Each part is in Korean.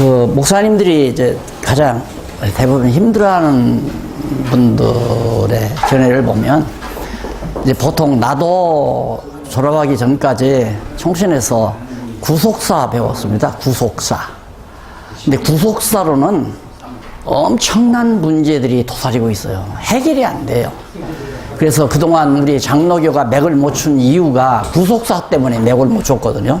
그 목사님들이 이제 가장 대부분 힘들어하는 분들의 견해를 보면 이제 보통 나도 졸업하기 전까지 총신에서 구속사 배웠습니다. 구속사. 근데 구속사로는 엄청난 문제들이 도사리고 있어요. 해결이 안 돼요. 그래서 그동안 우리 장로교가 맥을 못 춘 이유가 구속사 때문에 맥을 못 줬거든요.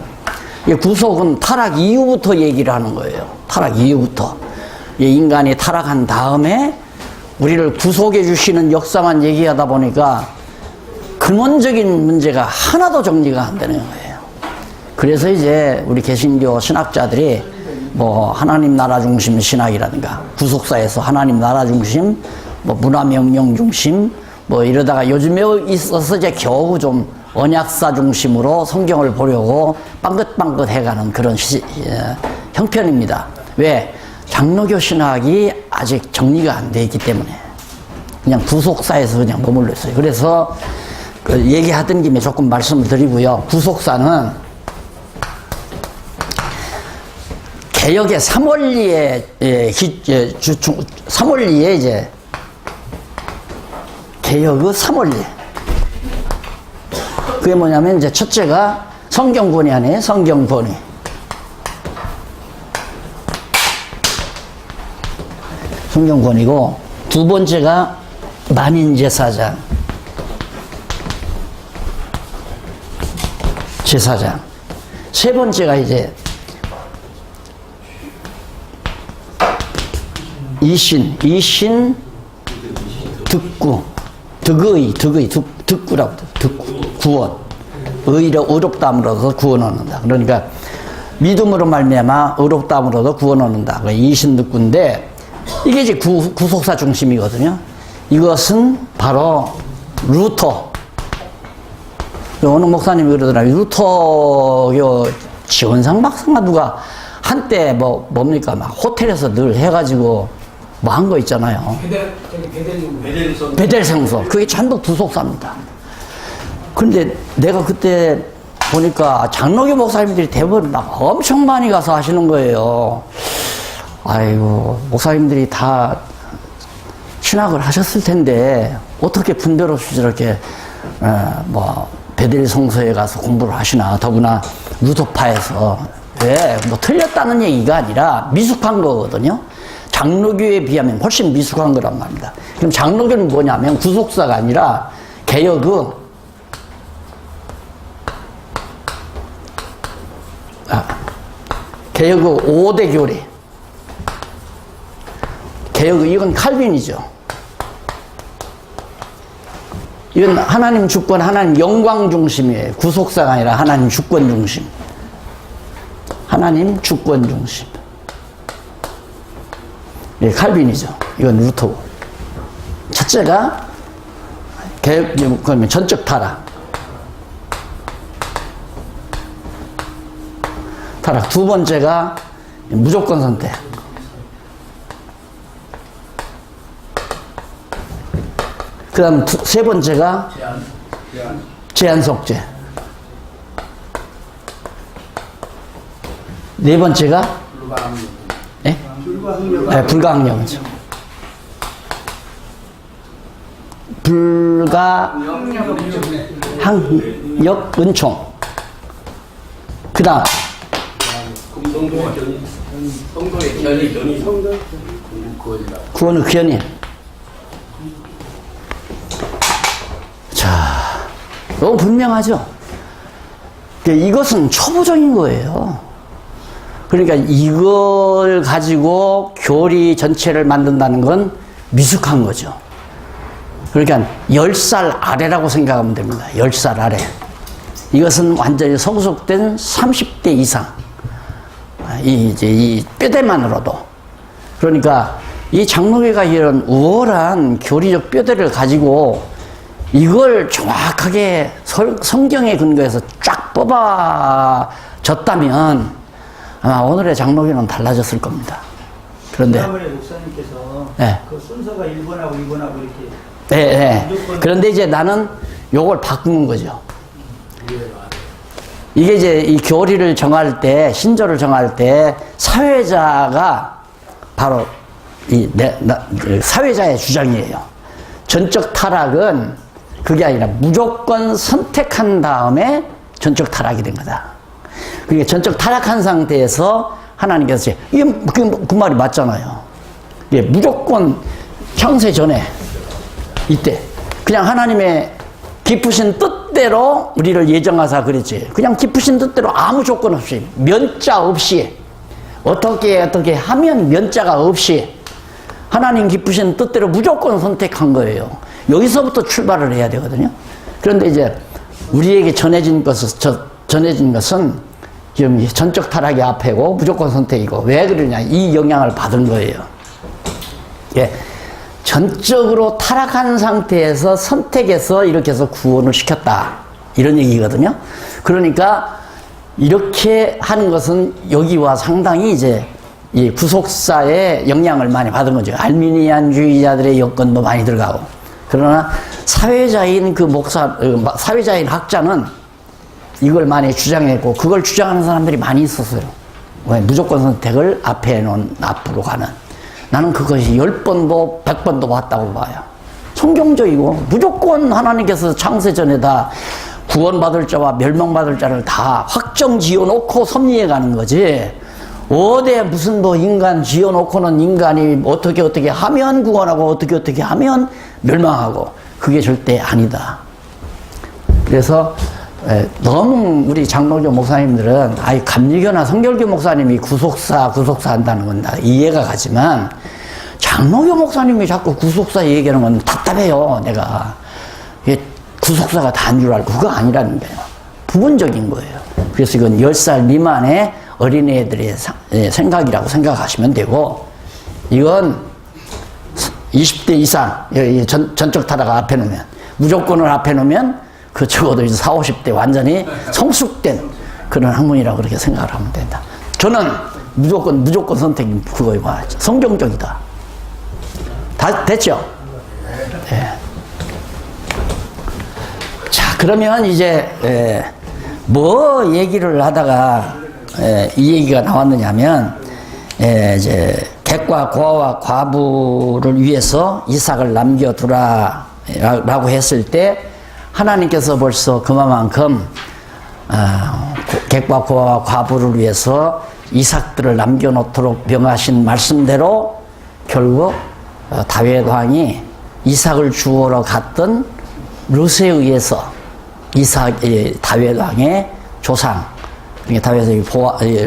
이 구속은 타락 이후부터 얘기를 하는 거예요. 타락 이후부터. 이 인간이 타락한 다음에 우리를 구속해 주시는 역사만 얘기하다 보니까 근원적인 문제가 하나도 정리가 안 되는 거예요. 그래서 이제 우리 개신교 신학자들이 뭐 하나님 나라 중심 신학이라든가 구속사에서 하나님 나라 중심, 뭐 문화 명령 중심, 뭐 이러다가 요즘에 있어서 이제 겨우 좀 언약사 중심으로 성경을 보려고 빵긋빵긋 해가는 그런 형편입니다. 왜? 장로교 신학이 아직 정리가 안 돼 있기 때문에 그냥 구속사에서 그냥 머물러 있어요. 그래서 그 얘기하던 김에 조금 말씀을 드리고요. 구속사는 개역의 3원리에 이제 개역의 3원리. 그게 뭐냐면 이제 첫째가 성경권위 아니에요. 성경권위. 성경권위고 두 번째가 만인제사장. 제사장. 세 번째가 이제 이신, 득구, 득구라고, 득구, 구원. 의롭다함으로서 구원 얻는다. 그러니까 믿음으로 말미암아 의롭다함으로도 구원 얻는다. 이신 득구인데 이게 이제 구속사 중심이거든요. 이것은 바로 루터. 어느 목사님이 그러더라고요. 루터교 지원상 박사가 누가 한때 뭡니까? 막 호텔에서 늘 해가지고 뭐 한 거 있잖아요. 베델성서. 그게 전부 구속사입니다. 근데 내가 그때 보니까 장로교 목사님들이 대부분 막 엄청 많이 가서 하시는 거예요. 아이고, 목사님들이 다 신학을 하셨을 텐데 어떻게 분별 없이 저렇게 베델 성서에 가서 공부를 하시나. 더구나 루터파에서. 왜? 뭐 틀렸다는 얘기가 아니라 미숙한 거거든요. 장로교에 비하면 훨씬 미숙한 거란 말입니다. 그럼 장로교는 뭐냐면 구속사가 아니라 개역의 개역의 5대 교리. 개역의 이건 칼빈이죠. 이건 하나님 주권, 하나님 영광 중심이에요. 구속사가 아니라 하나님 주권 중심. 하나님 주권 중심. 예, 칼빈이죠. 이건 루터고. 첫째가 개혁, 그러면 전적 타락. 타락. 두 번째가 무조건 선택. 그 다음 세 번째가 제한속죄. 네 번째가 불가항력이죠. 불가항력 은총. 그 다음 구원의 견인. 자, 너무 분명하죠? 이것은 초보적인 거예요. 그러니까 이걸 가지고 교리 전체를 만든다는 건 미숙한 거죠. 그러니까 10살 아래라고 생각하면 됩니다. 10살 아래. 이것은 완전히 성숙된 30대 이상. 이 뼈대만으로도. 그러니까 이 장로교가 이런 우월한 교리적 뼈대를 가지고 이걸 정확하게 성경에 근거해서 쫙 뽑아졌다면 아마 오늘의 장로교는 달라졌을 겁니다. 그런데 지난번에 목사님께서 네. 그 순서가 1번하고 2번하고 이렇게 네. 그런데 이제 나는 요걸 바꾸는 거죠. 이게 이제 이 교리를 정할 때, 신조를 정할 때 사회자가 바로 사회자의 주장이에요. 전적 타락은 그게 아니라 무조건 선택한 다음에 전적 타락이 된 거다. 그게 전적 타락한 상태에서 하나님께서 이게 그 말이 맞잖아요. 예, 무조건 창세 전에 이때 그냥 하나님의 깊으신 뜻대로 우리를 예정하사 그랬지. 그냥 깊으신 뜻대로 아무 조건 없이 면자 없이 어떻게 하면 면자가 없이 하나님 깊으신 뜻대로 무조건 선택한 거예요. 여기서부터 출발을 해야 되거든요. 그런데 이제 우리에게 전해진 것은 지금 전적 타락이 앞에고 무조건 선택이고 왜 그러냐 이 영향을 받은 거예요. 예, 전적으로 타락한 상태에서 선택해서 이렇게 해서 구원을 시켰다 이런 얘기거든요. 그러니까 이렇게 하는 것은 여기와 상당히 이제 이 구속사의 영향을 많이 받은 거죠. 알미니안주의자들의 여건도 많이 들어가고. 그러나 사회자인 사회자인 학자는 이걸 많이 주장했고, 그걸 주장하는 사람들이 많이 있었어요. 왜? 무조건 선택을 앞에 놓은 앞으로 가는. 나는 그것이 10번도 100번도 봤다고 봐요. 성경적이고, 무조건 하나님께서 창세 전에 다 구원받을 자와 멸망받을 자를 다 확정 지어놓고 섭리해 가는 거지. 어디 무슨 인간 지어놓고는 인간이 어떻게 하면 구원하고 어떻게 하면 멸망하고 그게 절대 아니다. 그래서 너무 우리 장로교 목사님들은 감리교나 성결교 목사님이 구속사 한다는 건 다 이해가 가지만 장로교 목사님이 자꾸 구속사 얘기하는 건 답답해요. 내가 이게 구속사가 다인 줄 알고 그거 아니라는 거예요. 부분적인 거예요. 그래서 이건 10살 미만의 어린애들의 생각이라고 생각하시면 되고, 이건 20대 이상, 전적 타락 앞에 놓으면, 무조건을 앞에 놓으면, 그 적어도 이제 40, 50대 완전히 성숙된 그런 학문이라고 그렇게 생각을 하면 된다. 저는 무조건 선택이 그거이고, 성경적이다. 다 됐죠? 네. 자, 그러면 이제, 뭐 얘기를 하다가, 이 얘기가 나왔느냐면, 이제, 객과 고아와 과부를 위해서 이삭을 남겨두라, 라고 했을 때, 하나님께서 벌써 그만큼, 객과 고아와 과부를 위해서 이삭들을 남겨놓도록 명하신 말씀대로, 결국, 다윗 왕이 이삭을 주우러 갔던 룻에 의해서, 다윗 왕의 조상, 그러니까 다윗의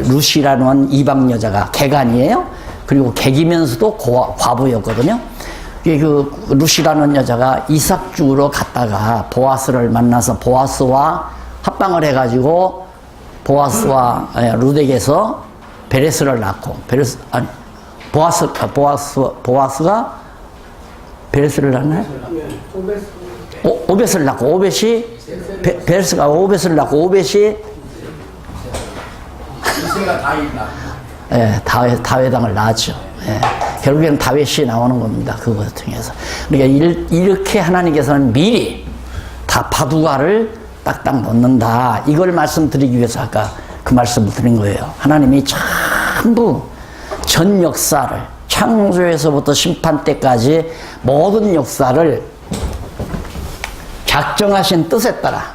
룻이라는 이방 여자가 객아니에요. 그리고 객이면서도 과부였거든요. 그 룻이라는 여자가 이삭 주우러 갔다가 보아스를 만나서 보아스와 합방을 해가지고 보아스와 룻에게서 베레스를 낳고 보아스가 베레스를 낳나요? 오벳을 낳고 오벳이 베레스가 오벳을 낳고 오벳이 다윗왕을 낳았죠. 예, 결국에는 다윗이 나오는 겁니다. 그거 통해서. 그러니까 이렇게 하나님께서는 미리 다 바둑알을 딱딱 놓는다. 이걸 말씀드리기 위해서 아까 그 말씀을 드린 거예요. 하나님이 전부 전 역사를 창조에서부터 심판 때까지 모든 역사를 작정하신 뜻에 따라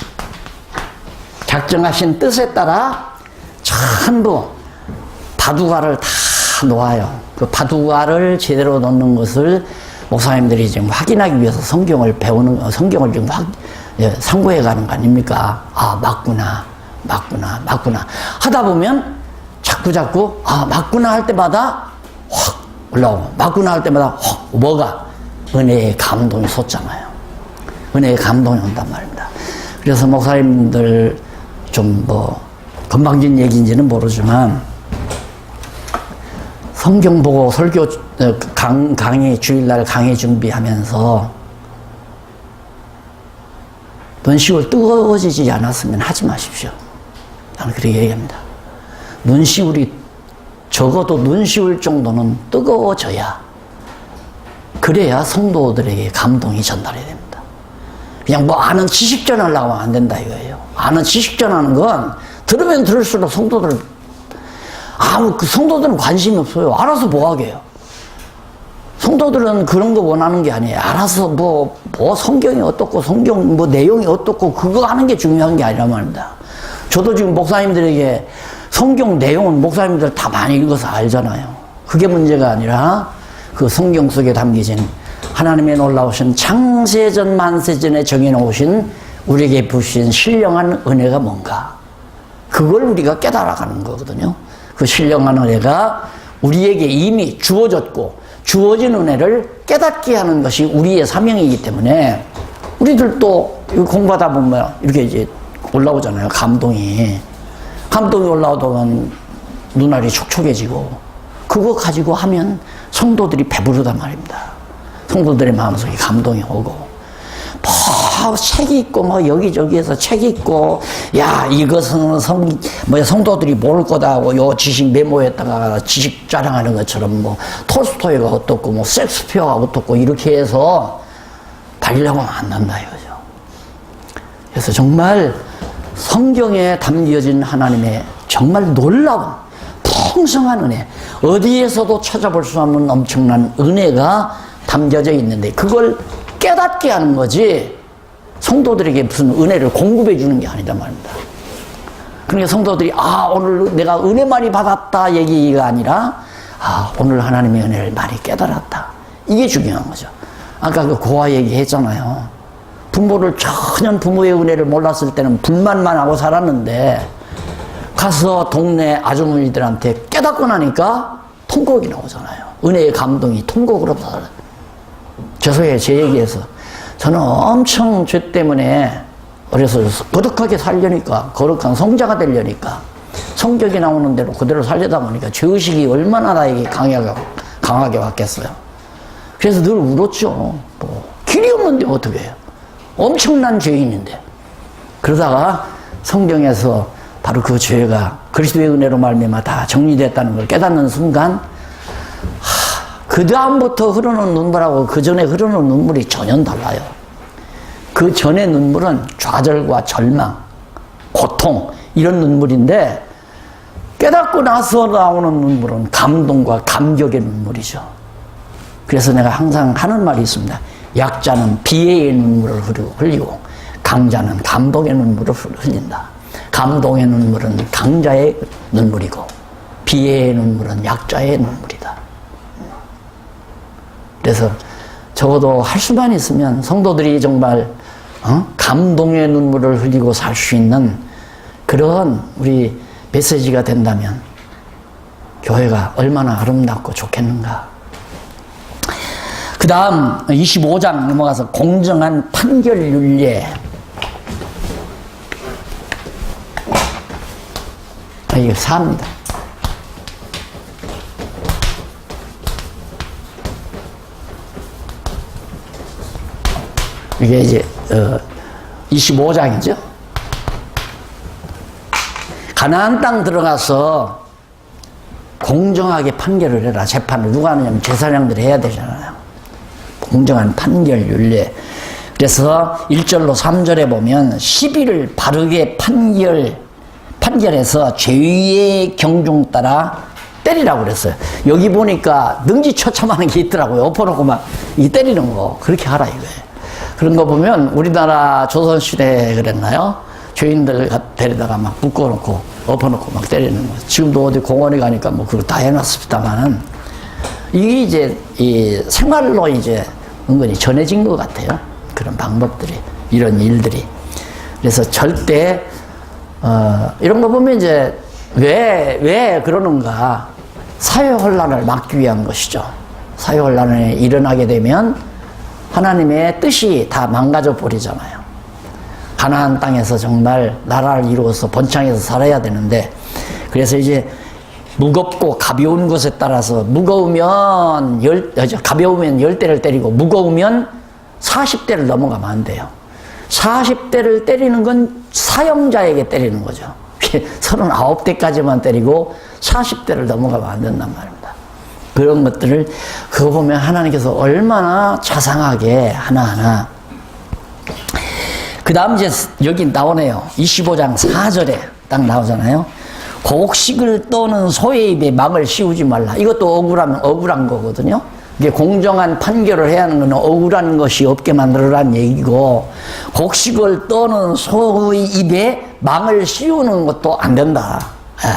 전부 바둑알을 다 놓아요. 그 바둑알을 제대로 놓는 것을 목사님들이 지금 확인하기 위해서 성경을 지금 상고해 가는 거 아닙니까? 맞구나 하다 보면 자꾸 맞구나 할 때마다 확 올라오고 맞구나 할 때마다 확 뭐가 은혜의 감동이 솟잖아요. 은혜의 감동이 온단 말입니다. 그래서 목사님들 좀 건방진 얘기인지는 모르지만 성경 보고 설교 강의 주일날 강의 준비하면서 눈시울 뜨거워지지 않았으면 하지 마십시오. 나는 그렇게 얘기합니다. 적어도 눈시울 정도는 뜨거워져야 그래야 성도들에게 감동이 전달이 됩니다. 그냥 아는 지식 전하려고 하면 안 된다 이거예요. 아는 지식 전하는 건 들으면 들을수록 성도들은 그 성도들은 관심이 없어요. 알아서 뭐 하게요. 성도들은 그런 거 원하는 게 아니에요. 알아서 뭐 성경이 어떻고 성경 뭐 내용이 어떻고 그거 하는 게 중요한 게 아니란 말입니다. 저도 지금 목사님들에게 성경 내용은 목사님들 다 많이 읽어서 알잖아요. 그게 문제가 아니라 그 성경 속에 담겨진 하나님의 놀라우신 창세전 만세전에 정해놓으신 우리에게 부신 신령한 은혜가 뭔가, 그걸 우리가 깨달아가는 거거든요. 그 신령한 은혜가 우리에게 이미 주어졌고 주어진 은혜를 깨닫게 하는 것이 우리의 사명이기 때문에 우리들도 공부하다 보면 이렇게 이제 올라오잖아요. 감동이 올라오면 눈알이 촉촉해지고, 그거 가지고 하면 성도들이 배부르단 말입니다. 성도들의 마음속에 감동이 오고, 책이 있고, 여기저기에서 책이 있고, 이것은 성도들이 모를 거다 하고, 요 지식 메모했다가 지식 자랑하는 것처럼, 톨스토이가 어떻고, 섹스피어가 어떻고, 이렇게 해서 달리려고 하면 안 된다, 이거죠. 그래서 정말 성경에 담겨진 하나님의 정말 놀라운, 풍성한 은혜, 어디에서도 찾아볼 수 없는 엄청난 은혜가 담겨져 있는데, 그걸 깨닫게 하는 거지 성도들에게 무슨 은혜를 공급해 주는 게 아니란 말입니다. 그러니까 성도들이 오늘 내가 은혜 많이 받았다 얘기가 아니라 오늘 하나님의 은혜를 많이 깨달았다, 이게 중요한 거죠. 아까 그 고아 얘기했잖아요. 부모를 전혀 부모의 은혜를 몰랐을 때는 불만만 하고 살았는데 가서 동네 아주머니들한테 깨닫고 나니까 통곡이 나오잖아요. 은혜의 감동이 통곡으로 받아요. 죄송해요, 제 얘기해서. 저는 엄청 죄 때문에 어려서 거룩하게 살려니까, 거룩한 성자가 되려니까, 성격이 나오는 대로 그대로 살려다 보니까 죄의식이 얼마나 나에게 강하게 왔겠어요. 그래서 늘 울었죠. 길이 없는데 어떻게 해요? 엄청난 죄인인데. 그러다가 성경에서 바로 그 죄가 그리스도의 은혜로 말미암아 다 정리됐다는 걸 깨닫는 순간, 그 다음부터 흐르는 눈물하고 그 전에 흐르는 눈물이 전혀 달라요. 그 전의 눈물은 좌절과 절망, 고통, 이런 눈물인데, 깨닫고 나서 나오는 눈물은 감동과 감격의 눈물이죠. 그래서 내가 항상 하는 말이 있습니다. 약자는 비애의 눈물을 흘리고 강자는 감동의 눈물을 흘린다. 감동의 눈물은 강자의 눈물이고 비애의 눈물은 약자의 눈물이다. 그래서 적어도 할 수만 있으면 성도들이 정말 감동의 눈물을 흘리고 살 수 있는 그런 우리 메시지가 된다면 교회가 얼마나 아름답고 좋겠는가. 그 다음 25장 넘어가서 공정한 판결 윤례. 이게 4입니다. 이게 이제 25장이죠. 가나안 땅 들어가서 공정하게 판결을 해라. 재판을 누가 하느냐면 제사장들이 해야 되잖아요. 공정한 판결 윤례. 그래서 1절로 3절에 보면 시비를 바르게 판결해서 죄의 경중 따라 때리라고 그랬어요. 여기 보니까 능지처참하는 게 있더라고요. 엎어놓고 막 이 때리는 거, 그렇게 하라 이거예요. 그런 거 보면 우리나라 조선시대에 그랬나요? 죄인들 데리다가 막 묶어놓고 엎어놓고 막 때리는 거. 지금도 어디 공원에 가니까 뭐 그거 다 해놨습니다만은, 이게 이제 이 생활로 이제 은근히 전해진 것 같아요. 그런 방법들이, 이런 일들이. 그래서 절대 이런 거 보면 이제 왜 그러는가? 사회 혼란을 막기 위한 것이죠. 사회 혼란이 일어나게 되면 하나님의 뜻이 다 망가져 버리잖아요. 가나안 땅에서 정말 나라를 이루어서 번창해서 살아야 되는데, 그래서 이제 무겁고 가벼운 것에 따라서 가벼우면 10대를 때리고 무거우면 40대를 넘어가면 안 돼요. 40대를 때리는 건 사형자에게 때리는 거죠. 39대까지만 때리고 40대를 넘어가면 안 된단 말입니다. 그런 것들을 그거 보면 하나님께서 얼마나 자상하게 하나하나. 그 다음 이제 여기 나오네요. 25장 4절에 딱 나오잖아요. 곡식을 떠는 소의 입에 막을 씌우지 말라. 이것도 억울한 거거든요. 이게 공정한 판결을 해야 하는 건 억울한 것이 없게 만들어라는 얘기고, 곡식을 떠는 소의 입에 망을 씌우는 것도 안 된다. 예.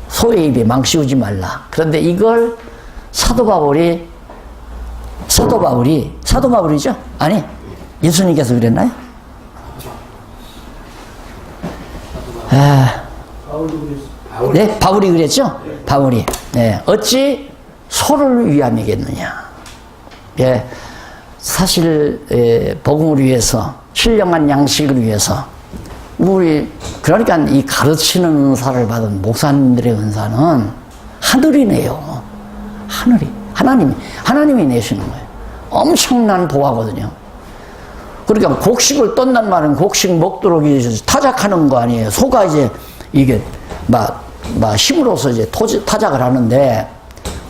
소의 입에 망 씌우지 말라. 그런데 이걸 사도 바울이죠? 아니, 예수님께서 그랬나요? 바울도 그랬어. 네, 바울이 그랬죠? 바울이. 네. 어찌 소를 위함이겠느냐. 예. 사실, 복음을 위해서, 신령한 양식을 위해서, 그러니까 이 가르치는 은사를 받은 목사님들의 은사는 하늘이네요. 하나님이 내시는 거예요. 엄청난 보화거든요. 그러니까 곡식을 떤단 말은 곡식 먹도록 타작하는 거 아니에요. 소가 이제 이게 힘으로서 이제 타작을 하는데,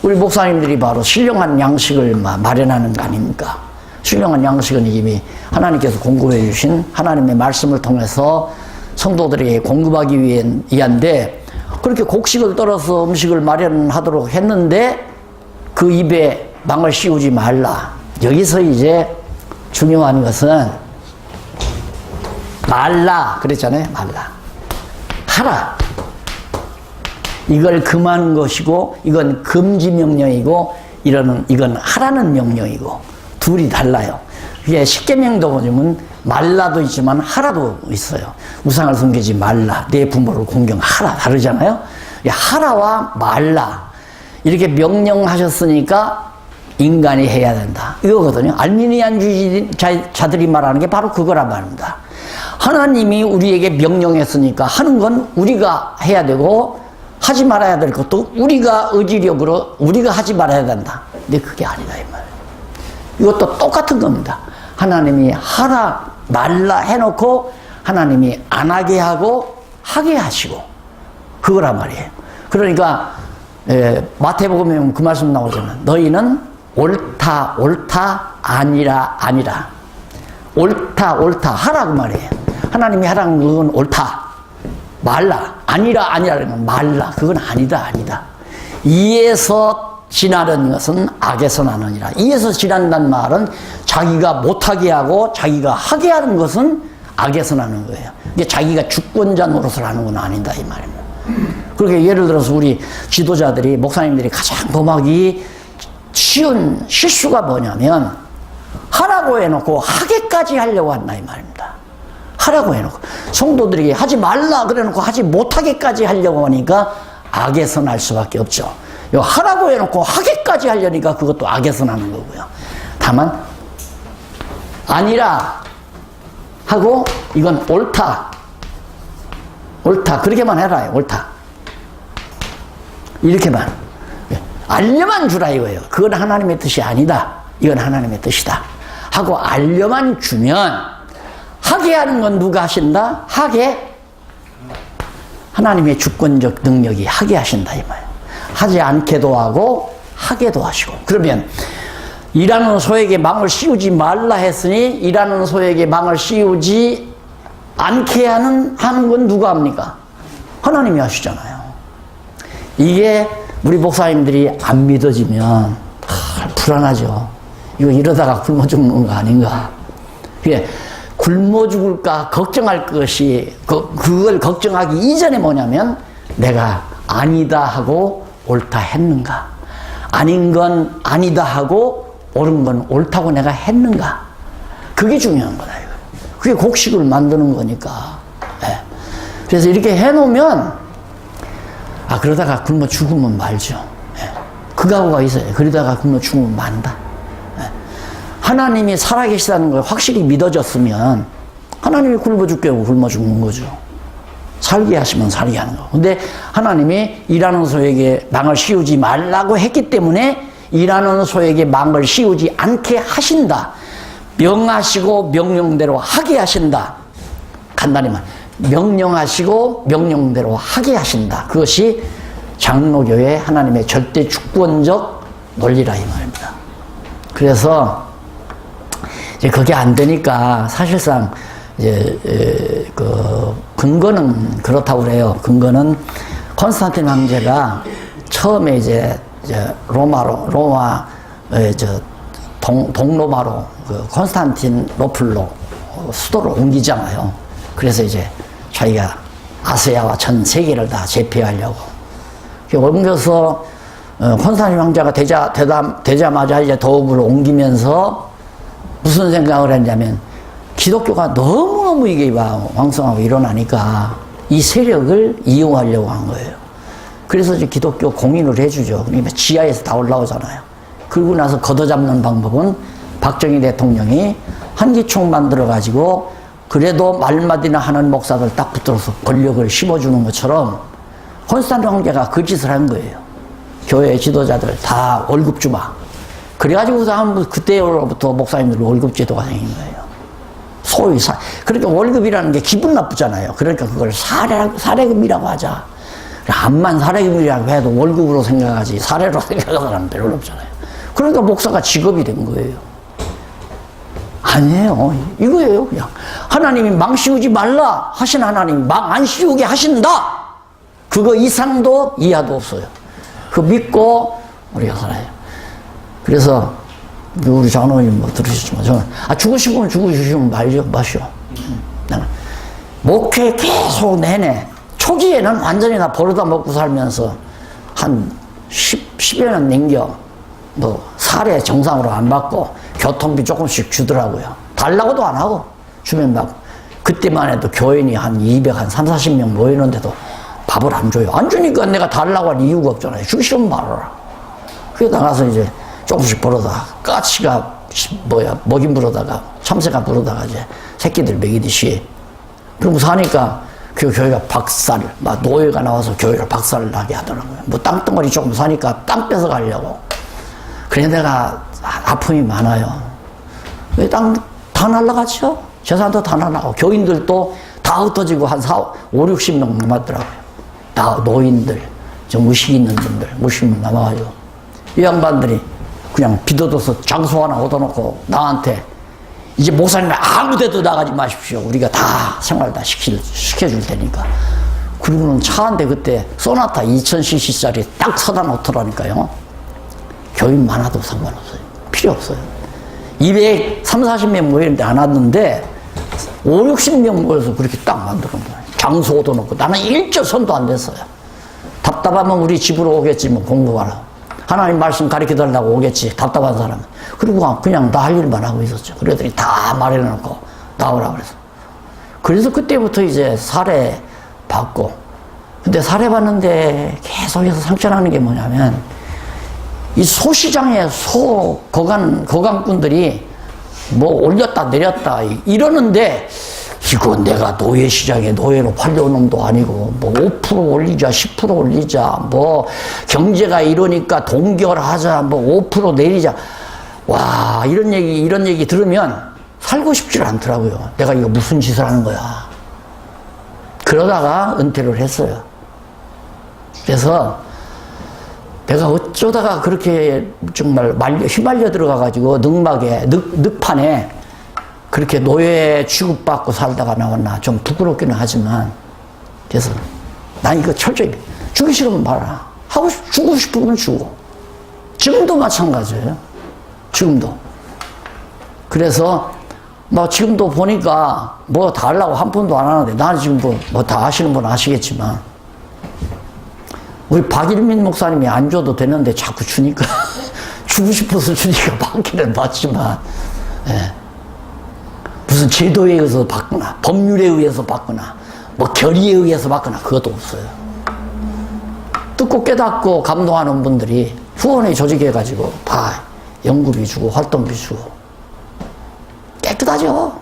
우리 목사님들이 바로 신령한 양식을 마련하는 거 아닙니까? 신령한 양식은 이미 하나님께서 공급해 주신 하나님의 말씀을 통해서 성도들에게 공급하기 위한데, 그렇게 곡식을 떨어서 음식을 마련하도록 했는데 그 입에 망을 씌우지 말라. 여기서 이제 중요한 것은 말라 그랬잖아요. 말라. 하라. 이걸 금하는 것이고, 이건 금지 명령이고, 이건 하라는 명령이고, 둘이 달라요. 이게 십계명도 보면 말라도 있지만 하라도 있어요. 우상을 섬기지 말라. 내 부모를 공경하라. 다르잖아요. 하라와 말라. 이렇게 명령하셨으니까 인간이 해야 된다. 이거거든요. 알미니안주의자들이 말하는 게 바로 그거란 말입니다. 하나님이 우리에게 명령했으니까 하는 건 우리가 해야 되고, 하지 말아야 될 것도 우리가 의지력으로 우리가 하지 말아야 된다. 근데 그게 아니다 이 말이에요. 이것도 똑같은 겁니다. 하나님이 하라 말라 해놓고 하나님이 안 하게 하고 하게 하시고, 그거란 말이에요. 그러니까 마태복음에 그 말씀 나오잖아요. 너희는 옳다 아니라 옳다 하라 그 말이에요. 하나님이 하라는 그건 옳다. 말라. 아니라는 말라. 그건 아니다. 이에서 지나는 것은 악에서 나느니라. 이에서 지난다는 말은 자기가 못하게 하고 자기가 하게 하는 것은 악에서 나는 거예요. 이게 자기가 주권자 노릇을 하는 건 아니다 이 말입니다. 그렇게 예를 들어서 우리 지도자들이, 목사님들이 가장 범하기 쉬운 실수가 뭐냐면, 하라고 해놓고 하게까지 하려고 한다 이 말입니다. 하라고 해놓고 성도들에게 하지 말라 그래놓고 하지 못하게까지 하려고 하니까 악에서 날 수밖에 없죠. 하라고 해놓고 하게까지 하려니까 그것도 악에서 나는 거고요. 다만 아니라 하고 이건 옳다 그렇게만 해라. 옳다 이렇게만 알려만 주라 이거예요. 그건 하나님의 뜻이 아니다. 이건 하나님의 뜻이다 하고 알려만 주면, 하게 하는 건 누가 하신다? 하게 하나님의 주권적 능력이 하게 하신다 이 말이에요. 하지 않게도 하고 하게도 하시고. 그러면 일하는 소에게 망을 씌우지 말라 했으니 일하는 소에게 망을 씌우지 않게 하는 건 누가 합니까? 하나님이 하시잖아요. 이게 우리 목사님들이 안 믿어지면 불안하죠. 이거 이러다가 굶어 죽는 거 아닌가. 그게 굶어 죽을까 걱정할 것이, 그걸 걱정하기 이전에 뭐냐면, 내가 아니다 하고 옳다 했는가, 아닌 건 아니다 하고 옳은 건 옳다고 내가 했는가. 그게 중요한 거다 이거. 그게 곡식을 만드는 거니까. 예. 그래서 이렇게 해놓으면 그러다가 굶어 죽으면 말죠. 예. 그 각오가 있어요. 그러다가 굶어 죽으면 만다. 하나님이 살아계시다는 걸 확실히 믿어졌으면 하나님이 굶어 죽게 하고 굶어 죽는 거죠. 살게 하시면 살게 하는 거. 근데 하나님이 일하는 소에게 망을 씌우지 말라고 했기 때문에 일하는 소에게 망을 씌우지 않게 하신다. 명하시고 명령대로 하게 하신다. 간단히 말, 명령하시고 명령대로 하게 하신다. 그것이 장로교의 하나님의 절대 주권적 논리라 이 말입니다. 그래서 이제 그게 안 되니까 사실상 그 근거는 그렇다고 그래요. 근거는 콘스탄틴 황제가 처음에 이제 로마 동로마로 그 콘스탄티노플로 수도를 옮기잖아요. 그래서 이제 자기가 아시아와 전 세계를 다 제패하려고 옮겨서 콘스탄틴 황제가 되자마자 이제 도읍을 옮기면서 무슨 생각을 했냐면 기독교가 너무너무 이게 왕성하고 일어나니까 이 세력을 이용하려고 한 거예요. 그래서 이제 기독교 공인을 해주죠. 그러니까 지하에서 다 올라오잖아요. 그러고 나서 걷어잡는 방법은 박정희 대통령이 한기총 만들어가지고 그래도 말마디나 하는 목사들 딱 붙들어서 권력을 심어주는 것처럼 콘스탄틴 황제가 그 짓을 한 거예요. 교회 지도자들 다 월급 주마. 그래가지고 그때로부터 목사님들 월급 제도가 생긴 거예요. 소위 그러니까 월급이라는 게 기분 나쁘잖아요. 그러니까 그걸 사례금이라고 하자. 암만 사례금이라고 해도 월급으로 생각하지 사례로 생각하는 사람은 별로 없잖아요. 그러니까 목사가 직업이 된 거예요. 아니에요. 이거예요. 그냥 하나님이 망 씌우지 말라 하신 하나님이 망 안 씌우게 하신다. 그거 이상도 이하도 없어요. 그거 믿고 우리가 살아요. 그래서 우리 장로님 뭐 들으셨지만 저는 죽으시면 죽으시면 마시오. 나는 목회 계속 내내 초기에는 완전히 다 버려다 먹고 살면서 한 10여 년 넘겨 뭐 사례 정상으로 안 받고 교통비 조금씩 주더라고요. 달라고도 안 하고 주면 받고 그때만 해도 교인이 한 40명 모이는데도 밥을 안 줘요. 안 주니까 내가 달라고 할 이유가 없잖아요. 주시면 말아라. 그러다 나가서 이제 조금씩 벌어다가 까치가 먹인 부르다가 참새가 부르다가 이제 새끼들 먹이듯이 그러고 사니까 그 교회가 막 노예가 나와서 교회를 박살을 나게 하더라고요. 뭐 땅덩어리 조금 사니까 땅 뺏어 가려고. 그래 내가 아픔이 많아요. 왜 땅 다 날라갔죠? 재산도 다 날라가고 교인들도 다 흩어지고 한 5, 60명 남았더라고요. 다 노인들, 좀 의식 있는 분들 50명 남아가지고 이 양반들이 그냥 빚어둬서 장소 하나 얻어놓고 나한테 이제 목사님 아무 데도 나가지 마십시오. 우리가 다 생활 다 시켜줄 테니까. 그리고는 차 한 대 그때 소나타 2000cc짜리 딱 사다 놓더라니까요. 교인 많아도 상관없어요. 필요 없어요. 40명 모이는데 안 왔는데 5, 60명 모여서 그렇게 딱 만들어 놓은 거예요. 장소 얻어놓고 나는 일절 손도 안 댔어요. 답답하면 우리 집으로 오겠지 뭐 공부하러. 하나님 말씀 가르쳐달라고 오겠지 답답한 사람은. 그리고 그냥 나 할 일만 하고 있었죠. 그러더니 다 말해놓고 나오라 그래서. 그래서 그때부터 이제 사례 받고. 근데 사례 받는데 계속해서 상처나는 게 뭐냐면 이 소시장의 거강꾼들이 뭐 올렸다 내렸다 이러는데 이거 내가 노예시장에 노예로 팔려온 놈도 아니고 뭐 5% 올리자 10% 올리자 뭐 경제가 이러니까 동결하자 뭐 5% 내리자 와 이런 얘기 들으면 살고 싶지를 않더라고요. 내가 이거 무슨 짓을 하는 거야. 그러다가 은퇴를 했어요. 그래서 내가 어쩌다가 그렇게 정말 휘말려 들어가가지고 늑판에 그렇게 노예 취급받고 살다가 나왔나 좀 부끄럽기는 하지만 그래서 난 이거 철저히 죽기 싫으면 말아. 죽고 싶으면 죽어. 지금도 마찬가지예요. 지금도. 그래서 뭐 지금도 보니까 뭐 다 하려고 한 푼도 안 하는데 나는 지금 뭐 다 아시는 분 아시겠지만 우리 박일민 목사님이 안 줘도 되는데 자꾸 주니까 주고 싶어서 주니까 받기는 받지만 예. 무슨 제도에 의해서 받거나 법률에 의해서 받거나 뭐 결의에 의해서 받거나 그것도 없어요. 듣고 깨닫고 감동하는 분들이 후원회 조직해가지고 다 연구비 주고 활동비 주고 깨끗하죠.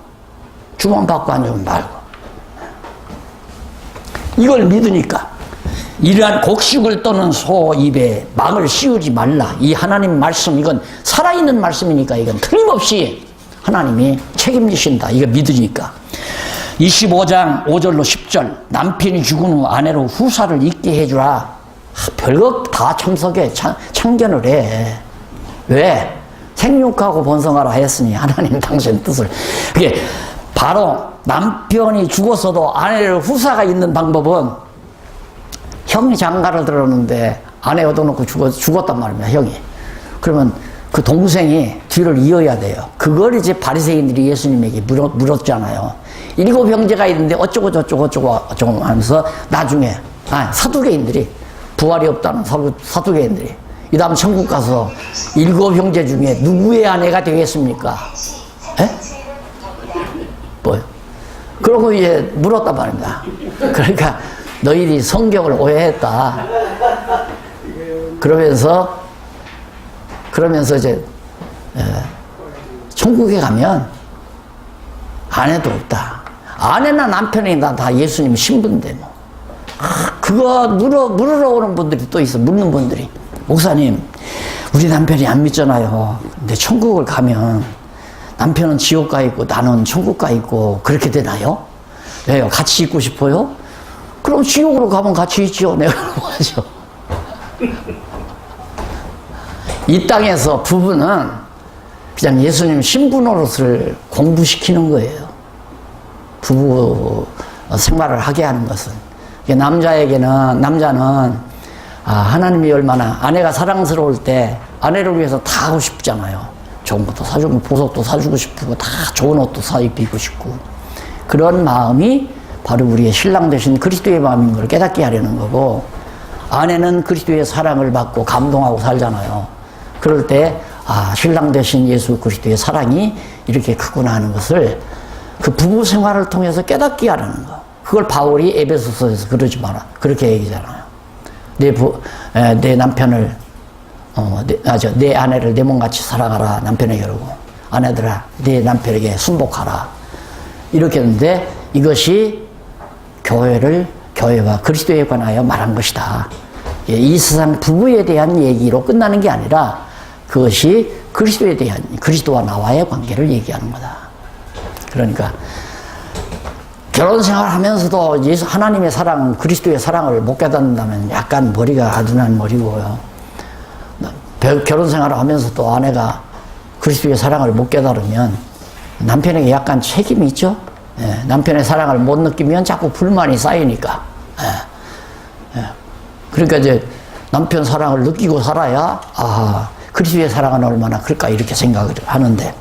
주만 받고 안 주면 말고. 이걸 믿으니까 이러한 곡식을 떠는 소 입에 망을 씌우지 말라. 이 하나님 말씀 이건 살아있는 말씀이니까 이건 틀림없이 하나님이 책임지신다. 이거 믿으니까. 25장 5절로 10절 남편이 죽은 후 아내로 후사를 잊게 해주라. 별거 다 참석해 참견을 해. 왜? 생육하고 번성하라 했으니 하나님 당신 뜻을. 그게 바로 남편이 죽었어도 아내를 후사가 있는 방법은 형이 장가를 들었는데 아내 얻어놓고 죽었단 말입니다, 형이. 그러면 그 동생이 뒤를 이어야 돼요. 그걸 이제 바리새인들이 예수님에게 물었잖아요. 7 형제가 있는데 어쩌고 하면서 나중에 사두개인들이 부활이 없다는 사두개인들이 이 다음 천국 가서 7 형제 중에 누구의 아내가 되겠습니까? 에? 뭐요? 그러고 이제 물었단 말입니다. 그러니까 너희들이 성경을 오해했다. 그러면서 이제 천국에 가면 아내도 없다. 아내나 남편이나 다 예수님 신부인데 뭐. 그거 물으러 오는 분들이 또 있어. 묻는 분들이. 목사님, 우리 남편이 안 믿잖아요. 근데 천국을 가면 남편은 지옥 가 있고 나는 천국 가 있고 그렇게 되나요? 왜요? 같이 있고 싶어요? 그럼 지옥으로 가면 같이 있죠. 내가 하죠. 이 땅에서 부부는 그냥 예수님 신부 노릇을 공부시키는 거예요. 부부 생활을 하게 하는 것은. 남자는 하나님이 얼마나 아내가 사랑스러울 때 아내를 위해서 다 하고 싶잖아요. 좋은 것도 사주고 보석도 사주고 싶고 다 좋은 옷도 사 입히고 싶고 그런 마음이 바로 우리의 신랑 되신 그리스도의 마음인 걸 깨닫게 하려는 거고 아내는 그리스도의 사랑을 받고 감동하고 살잖아요. 그럴 때 신랑 되신 예수 그리스도의 사랑이 이렇게 크구나 하는 것을 그 부부 생활을 통해서 깨닫게 하려는 거. 그걸 바울이 에베소서에서 그러지 마라 그렇게 얘기잖아요. 내 남편을 내 아내를 내 몸같이 사랑하라 남편에게 그러고 아내들아 내 남편에게 순복하라 이렇게 했는데 이것이 교회와 그리스도에 관하여 말한 것이다. 이 세상 부부에 대한 얘기로 끝나는 게 아니라 그것이 그리스도에 대한 그리스도와 나와의 관계를 얘기하는 거다. 그러니까 결혼 생활하면서도 하나님의 사랑, 그리스도의 사랑을 못 깨닫는다면 약간 머리가 아둔한 머리고요. 결혼 생활을 하면서도 아내가 그리스도의 사랑을 못 깨달으면 남편에게 약간 책임이 있죠. 남편의 사랑을 못 느끼면 자꾸 불만이 쌓이니까. 그러니까 이제 남편 사랑을 느끼고 살아야 그리스도의 사랑은 얼마나 클까 이렇게 생각을 하는데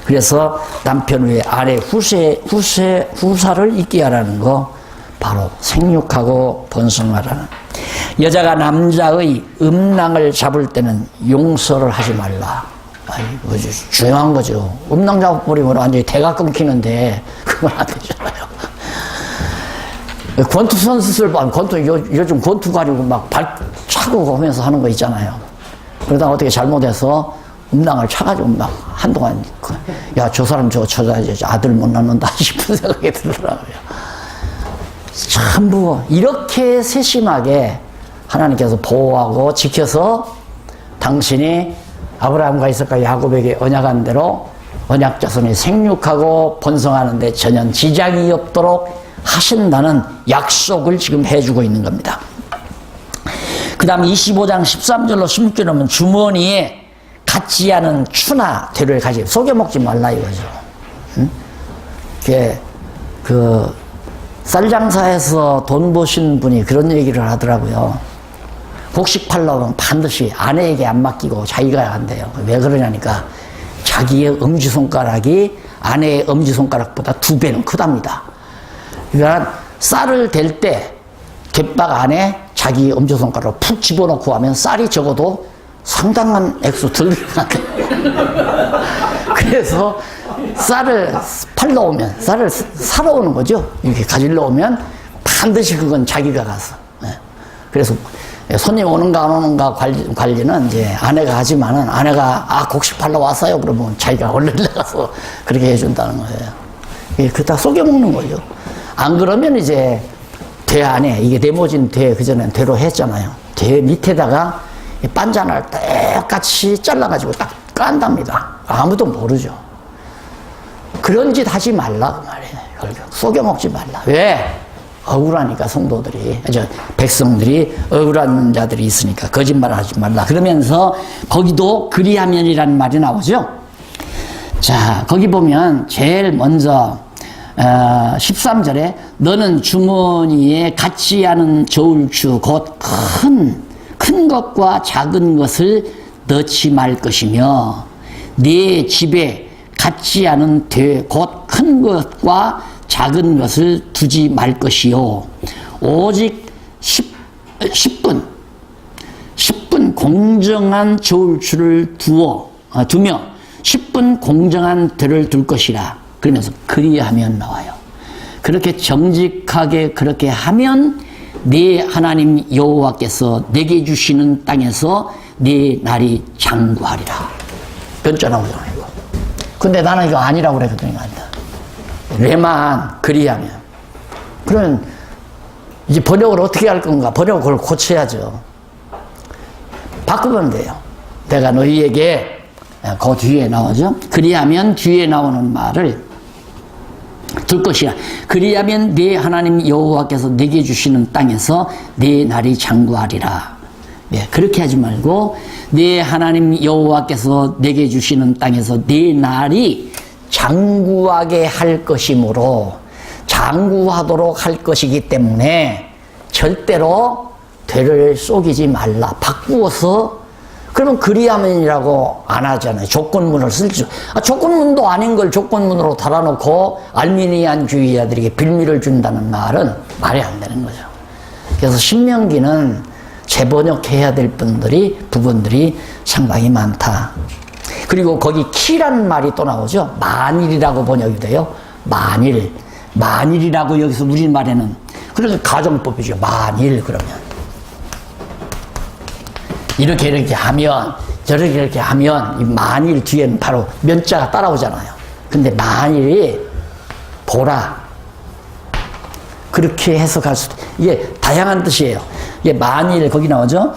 그래서 남편 외에 아내 후사를 있게 하라는 거 바로 생육하고 번성하라는 여자가 남자의 음낭을 잡을 때는 용서를 하지 말라. 이거 중요한 거죠. 음낭 잡아버리면 완전히 대가 끊기는데 그건 안 되잖아요. 권투 선수들 요즘 권투 가지고 막 발 차고 하면서 하는 거 있잖아요. 그러다가 어떻게 잘못해서 음낭을 차가지고 막 한동안 저 사람 저 아들 못 낳는다 싶은 생각이 들더라고요. 전부 이렇게 세심하게 하나님께서 보호하고 지켜서 당신이 아브라함과 이삭과 야곱에게 언약한 대로 언약 자손이 생육하고 번성하는데 전혀 지장이 없도록 하신다는 약속을 지금 해주고 있는 겁니다. 그 다음 25장 13절로 16절에 보면 주머니에 같지 않은 추나 되를 가지고 속여먹지 말라 이거죠. 응? 쌀장사에서 돈 버신 분이 그런 얘기를 하더라고요. 곡식 팔려면 반드시 아내에게 안 맡기고 자기가 한대요. 왜 그러냐니까 자기의 엄지손가락이 아내의 엄지손가락보다 2배는 크답니다. 그러니까 쌀을 댈 때 갯박 안에 자기 엄지손가락을 푹 집어넣고 하면 쌀이 적어도 상당한 액수 들어간대. 그래서 쌀을 팔러 오면, 쌀을 사러 오는 거죠. 이렇게 가지러 오면 반드시 그건 자기가 가서. 그래서 손님 오는가 안 오는가 관리는 이제 아내가 하지만은 아내가 곡식 팔러 왔어요. 그러면 자기가 얼른 나가서 그렇게 해준다는 거예요. 그거 다 속여먹는 거죠. 안 그러면 이제 대 안에, 이게 네모진 대, 그전엔 대로 했잖아요. 대 밑에다가 반잔을 똑같이 잘라가지고 딱 깐답니다. 아무도 모르죠. 그런 짓 하지 말라, 그 말이에요. 속여먹지 말라. 왜? 억울하니까 성도들이, 백성들이 억울한 자들이 있으니까 거짓말 하지 말라. 그러면서 거기도 그리하면이라는 말이 나오죠. 자, 거기 보면 제일 먼저 13절에 너는 주머니에 같지 않은 저울추 곧 큰 것과 작은 것을 넣지 말 것이며 네 집에 같지 않은 곧 큰 것과 작은 것을 두지 말 것이요 오직 10분 공정한 저울추를 두며 10분 공정한 들을 둘 것이라. 그러면서 그리하면 나와요. 그렇게 정직하게 그렇게 하면 네 하나님 여호와께서 내게 주시는 땅에서 네 날이 장구하리라. 변자 나오잖아요. 이거. 근데 나는 이거 아니라고 그랬거든요. 아니다. 왜만 그리하면. 그러면 이제 번역을 어떻게 할 건가? 번역을 고쳐야죠. 바꾸면 돼요. 내가 너희에게 그 뒤에 나오죠. 그리하면 뒤에 나오는 말을 들 것이라. 그리하면 네 하나님 여호와께서 내게 주시는 땅에서 네 날이 장구하리라. 네, 그렇게 하지 말고 네 하나님 여호와께서 내게 주시는 땅에서 네 날이 장구하게 할 것이므로 장구하도록 할 것이기 때문에 절대로 되를 속이지 말라. 바꾸어서 그러면 그리하면이라고 안 하잖아요. 조건문을 쓸죠. 조건문도 아닌 걸 조건문으로 달아놓고 알미니안주의자들에게 빌미를 준다는 말은 말이 안 되는 거죠. 그래서 신명기는 재번역해야 될 부분들이 상당히 많다. 그리고 거기 키라는 말이 또 나오죠. 만일이라고 번역이 돼요. 만일이라고 여기서 우리말에는 그래서 가정법이죠. 만일 그러면 이렇게 하면 저렇게 하면 이 만일 뒤에는 바로 면자가 따라오잖아요. 근데 만일이 보라 그렇게 해석할 수도 이게 다양한 뜻이에요. 이게 만일 거기 나오죠.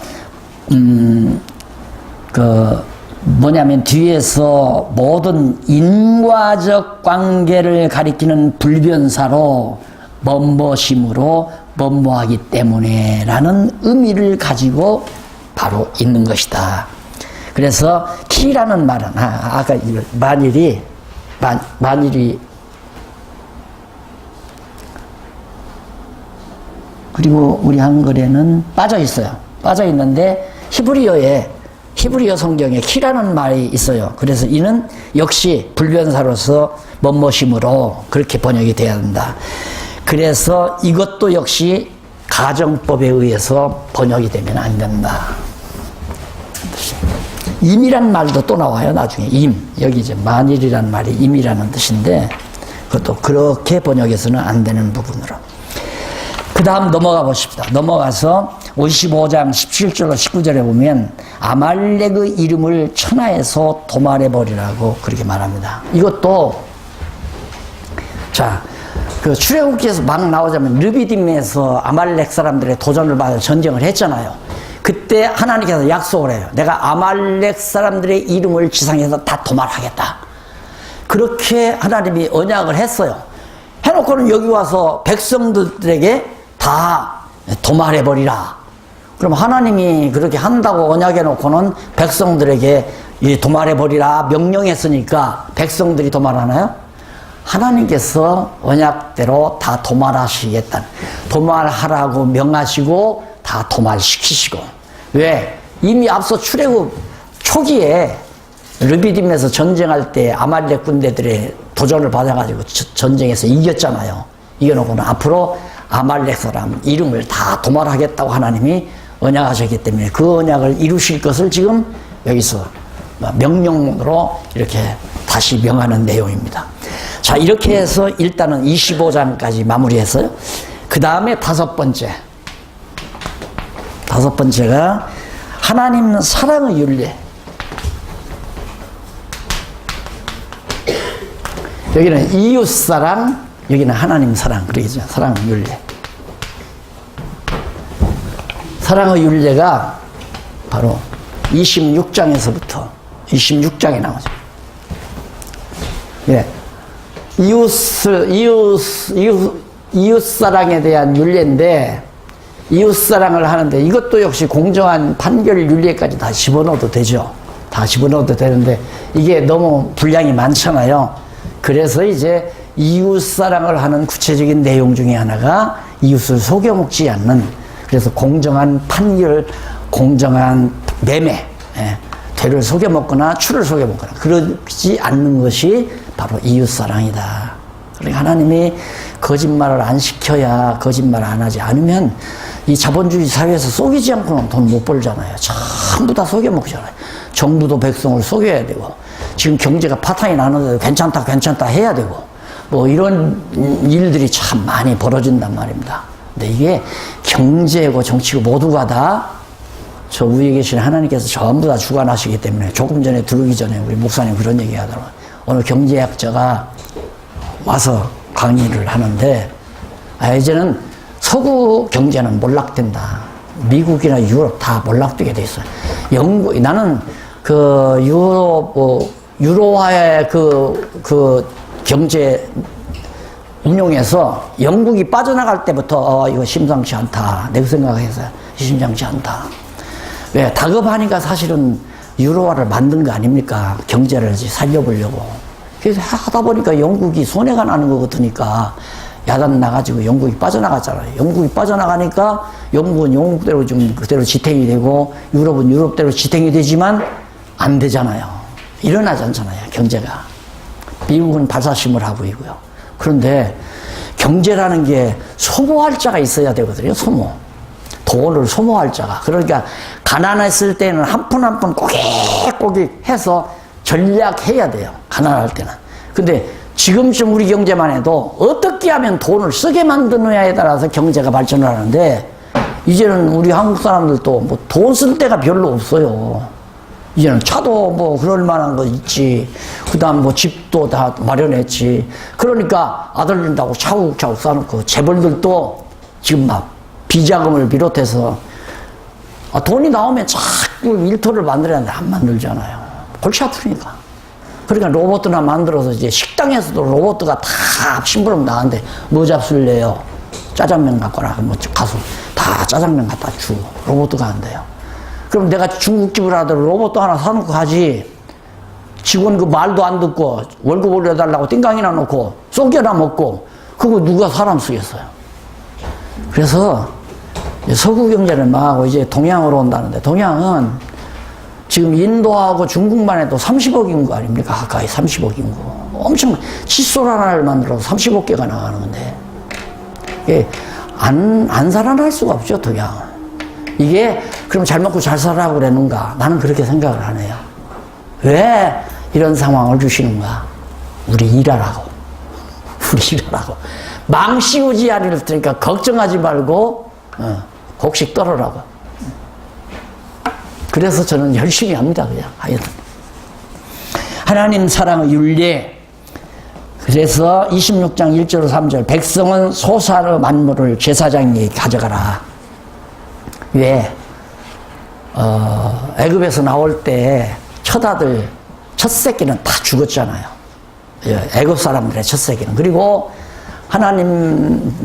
뭐냐면 뒤에서 모든 인과적 관계를 가리키는 불변사로 뭐뭐심으로 뭐뭐하기 때문에 라는 의미를 가지고 바로 있는 것이다. 그래서 키라는 말은 아까 만일이 그리고 우리 한글에는 빠져 있어요. 빠져 있는데 히브리어 성경에 키라는 말이 있어요. 그래서 이는 역시 불변사로서 뭐뭐심으로 그렇게 번역이 돼야 한다. 그래서 이것도 역시 가정법에 의해서 번역이 되면 안 된다. 임이란 말도 또 나와요. 나중에 여기 이제 만일이란 말이 임이라는 뜻인데 그것도 그렇게 번역해서는 안 되는 부분으로. 그 다음 넘어가 보십시다. 넘어가서 55장 17절로 19절에 보면 아말렉의 이름을 천하에서 도말해버리라고 그렇게 말합니다. 이것도 그 출애굽기에서 막 나오자면 르비딤에서 아말렉 사람들의 도전을 받아 전쟁을 했잖아요. 그때 하나님께서 약속을 해요. 내가 아말렉 사람들의 이름을 지상에서 다 도말하겠다. 그렇게 하나님이 언약을 했어요. 해놓고는 여기 와서 백성들에게 다 도말해버리라. 그럼 하나님이 그렇게 한다고 언약해놓고는 백성들에게 도말해버리라 명령했으니까 백성들이 도말하나요? 하나님께서 언약대로 다 도말하시겠다. 도말하라고 명하시고 다 도말시키시고. 왜? 이미 앞서 출애굽 초기에 르비딤에서 전쟁할 때 아말렉 군대들의 도전을 받아가지고 전쟁에서 이겼잖아요. 이겨놓고는 앞으로 아말렉 사람 이름을 다 도말하겠다고 하나님이 언약하셨기 때문에 그 언약을 이루실 것을 지금 여기서 명령으로 이렇게 다시 명하는 내용입니다. 자, 이렇게 해서 일단은 25장까지 마무리했어요. 그 다음에 다섯 번째가 하나님 사랑의 윤례. 여기는 이웃사랑, 여기는 하나님 사랑. 그러겠죠. 사랑의 윤례. 사랑의 윤례가 바로 26장에서부터 26장에 나오죠. 예. 이웃사랑에 대한 윤례인데, 이웃사랑을 하는데 이것도 역시 공정한 판결 윤례까지 다 집어넣어도 되죠. 다 집어넣어도 되는데 이게 너무 분량이 많잖아요. 그래서 이제 이웃사랑을 하는 구체적인 내용 중에 하나가 이웃을 속여먹지 않는, 그래서 공정한 판결, 공정한 매매, 되를 속여먹거나 추를 속여먹거나 그러지 않는 것이 바로 이웃사랑이다. 그러니까 하나님이 거짓말을 안 시켜야, 거짓말 안 하지 않으면 이 자본주의 사회에서 속이지 않고는 돈 못 벌잖아요. 전부 다 속여먹잖아요. 정부도 백성을 속여야 되고, 지금 경제가 파탄이 나는데도 괜찮다 해야 되고, 뭐 이런 일들이 참 많이 벌어진단 말입니다. 근데 이게 경제고 정치고 모두가 다 저 위에 계신 하나님께서 전부 다 주관하시기 때문에, 조금 전에 들어오기 전에 우리 목사님 그런 얘기 하더라고요. 오늘 경제학자가 와서 강의를 하는데, 이제는 서구 경제는 몰락된다. 미국이나 유럽 다 몰락되게 돼 있어요. 나는 그 유로화의 그 경제 운용에서 영국이 빠져나갈 때부터 이거 심상치 않다. 내가 생각해서 심상치 않다. 왜? 다급하니까 사실은 유로화를 만든 거 아닙니까? 경제를 살려보려고. 그래서 하다 보니까 영국이 손해가 나는 것 같으니까 야단 나가지고 영국이 빠져나갔잖아요. 영국이 빠져나가니까 영국은 영국대로 좀 그대로 지탱이 되고, 유럽은 유럽대로 지탱이 되지만 안 되잖아요. 일어나지 않잖아요, 경제가. 미국은 발사심을 하고 있고요. 그런데 경제라는 게 소모할 자가 있어야 되거든요, 소모. 돈을 소모할 자가. 그러니까 가난했을 때는 한 푼 한 푼 꼬깃꼬깃 해서 전략해야 돼요, 가난할 때는. 근데 지금쯤 우리 경제만 해도 어떻게 하면 돈을 쓰게 만드느냐에 따라서 경제가 발전을 하는데, 이제는 우리 한국 사람들도 뭐 돈 쓸 데가 별로 없어요. 이제는 차도 뭐 그럴 만한 거 있지. 그 다음 뭐 집도 다 마련했지. 그러니까 아들 준다고 차곡차곡 쌓아놓고, 재벌들도 지금 막 비자금을 비롯해서 돈이 나오면 자꾸 일터를 만들어야 하는데 안 만들잖아요. 골치 아프니까. 그러니까 로봇이나 만들어서 이제 식당에서도 로봇가 다 심부름 나가는데, 뭐 잡술래요? 짜장면 갖거나, 뭐 가서 다 짜장면 갖다 주고, 로봇가 안 돼요. 그럼 내가 중국집을 하더라도 로봇도 하나 사놓고 가지. 직원 그 말도 안 듣고 월급 올려달라고 띵강이나 놓고 쏘겨나 먹고, 그거 누가 사람 쓰겠어요? 그래서 서구 경제는 망하고 이제 동양으로 온다는데, 동양은 지금 인도하고 중국만 해도 30억 인구 아닙니까? 가까이 30억 인구. 엄청 칫솔 하나를 만들어서 35개가 나가는 건데, 이게 안 살아날 수가 없죠, 동양은. 이게 그럼 잘 먹고 잘 살아라고 그랬는가? 나는 그렇게 생각을 안 해요. 왜 이런 상황을 주시는가? 우리 일하라고. 우리 일하라고. 망씌우지 않을 테니까 걱정하지 말고 곡식 떨어라고. 그래서 저는 열심히 합니다, 그냥. 하여튼. 하나님 사랑의 윤리. 그래서 26장 1절 3절, 백성은 소산의 만물을 제사장에게 가져가라. 왜? 애굽에서 나올 때 첫 아들, 첫 새끼는 다 죽었잖아요. 애굽 사람들의 첫 새끼는. 그리고 하나님의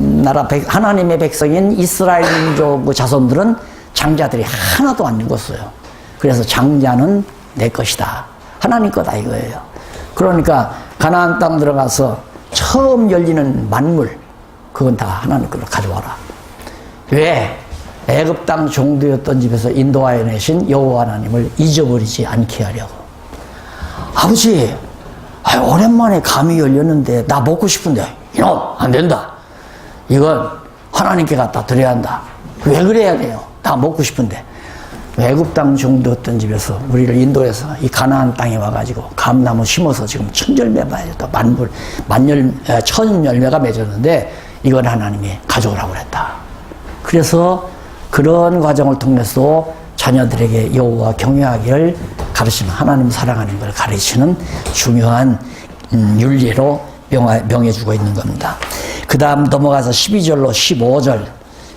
백성인 이스라엘 민족 자손들은 장자들이 하나도 안 죽었어요. 그래서 장자는 내 것이다. 하나님 거다 이거예요. 그러니까 가나안 땅 들어가서 처음 열리는 만물, 그건 다 하나님 걸로 가져와라. 왜? 애굽 땅 종되었던 집에서 인도하여 내신 여호와 하나님을 잊어버리지 않게 하려고. 아버지, 오랜만에 감이 열렸는데 나 먹고 싶은데, 이놈 안 된다. 이건 하나님께 갖다 드려야 한다. 왜 그래야 돼요? 나 먹고 싶은데. 애굽 땅 종되었던 집에서 우리를 인도해서 이 가나안 땅에 와가지고 감나무 심어서 지금 천열매 맺었다. 천열매가 맺었는데, 이건 하나님이 가져오라고 그랬다. 그래서 그런 과정을 통해서 자녀들에게 여호와 경외하기를 가르치는, 하나님 사랑하는 걸 가르치는 중요한 윤리로 명해주고 있는 겁니다. 그 다음 넘어가서 12절로 15절,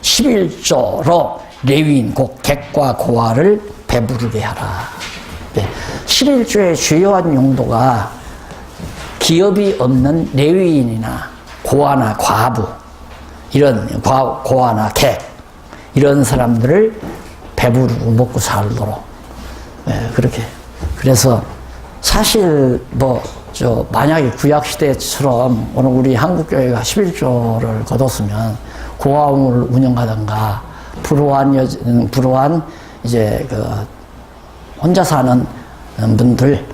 11조로 레위인 곧 객과 고아를 배부르게 하라. 11조의 주요한 용도가 기업이 없는 레위인이나 고아나 과부, 이런 고아나 객, 이런 사람들을 배부르고 먹고 살도록, 그렇게. 그래서 사실 뭐 만약에 구약시대처럼 오늘 우리 한국교회가 11조를 거뒀으면 고아원을 운영하던가, 불우한 이제 혼자 사는 분들,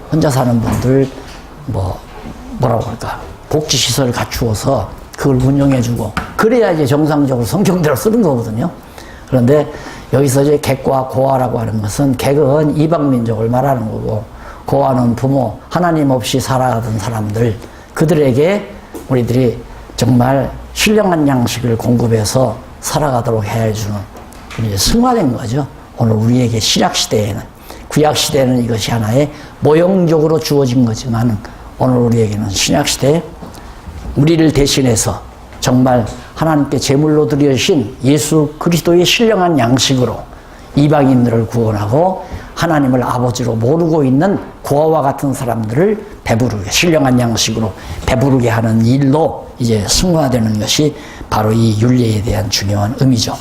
뭐라고 할까, 복지시설을 갖추어서 그걸 운영해주고, 그래야 이제 정상적으로 성경대로 쓰는 거거든요. 그런데 여기서 이제 객과 고아라고 하는 것은, 객은 이방민족을 말하는 거고, 고아는 부모, 하나님 없이 살아가던 사람들, 그들에게 우리들이 정말 신령한 양식을 공급해서 살아가도록 해주는, 이제 승화된 거죠. 오늘 우리에게 신약시대에는. 구약시대에는 이것이 하나의 모형적으로 주어진 거지만, 오늘 우리에게는 신약시대에 우리를 대신해서 정말 하나님께 제물로 드려주신 예수 그리스도의 신령한 양식으로 이방인들을 구원하고 하나님을 아버지로 모르고 있는 고아와 같은 사람들을 배부르게, 신령한 양식으로 배부르게 하는 일로 이제 승화되는 것이 바로 이 율례에 대한 중요한 의미죠.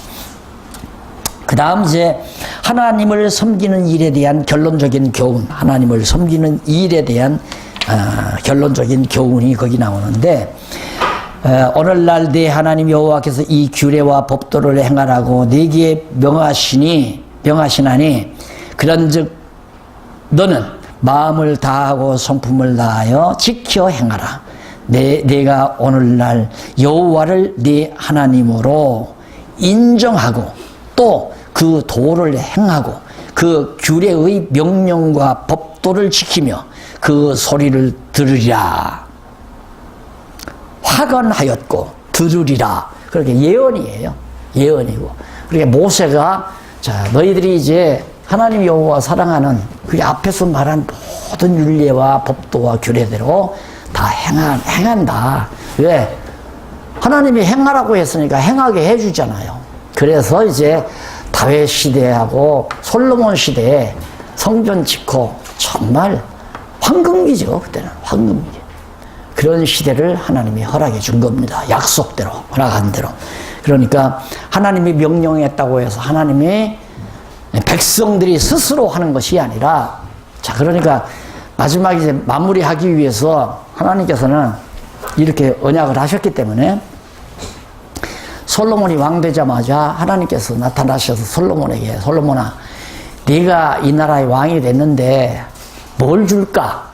그 다음 이제 하나님을 섬기는 일에 대한 결론적인 교훈, 하나님을 섬기는 일에 대한 결론적인 교훈이 거기 나오는데, 오늘날 내 하나님 여호와께서 이 규례와 법도를 행하라고 네게 명하시나니 그런즉 너는 마음을 다하고 성품을 다하여 지켜 행하라. 내가 오늘날 여호와를 네 하나님으로 인정하고 또 그 도를 행하고 그 규례의 명령과 법도를 지키며 그 소리를 들으리라. 확언하였고 들으리라. 그렇게 예언이에요. 예언이고. 그러니까 모세가, 자, 너희들이 이제 하나님 여호와 사랑하는 그 앞에서 말한 모든 율례와 법도와 규례대로 다 행한다. 왜? 하나님이 행하라고 했으니까 행하게 해주잖아요. 그래서 이제 다윗 시대하고 솔로몬 시대에 성전 짓고 정말 황금기죠. 그때는 황금기. 그런 시대를 하나님이 허락해 준 겁니다. 약속대로, 허락한 대로. 그러니까 하나님이 명령했다고 해서 하나님이 백성들이 스스로 하는 것이 아니라, 자, 그러니까 마지막에 이제 마무리하기 위해서 하나님께서는 이렇게 언약을 하셨기 때문에 솔로몬이 왕 되자마자 하나님께서 나타나셔서 솔로몬에게, 솔로몬아, 네가 이 나라의 왕이 됐는데 뭘 줄까?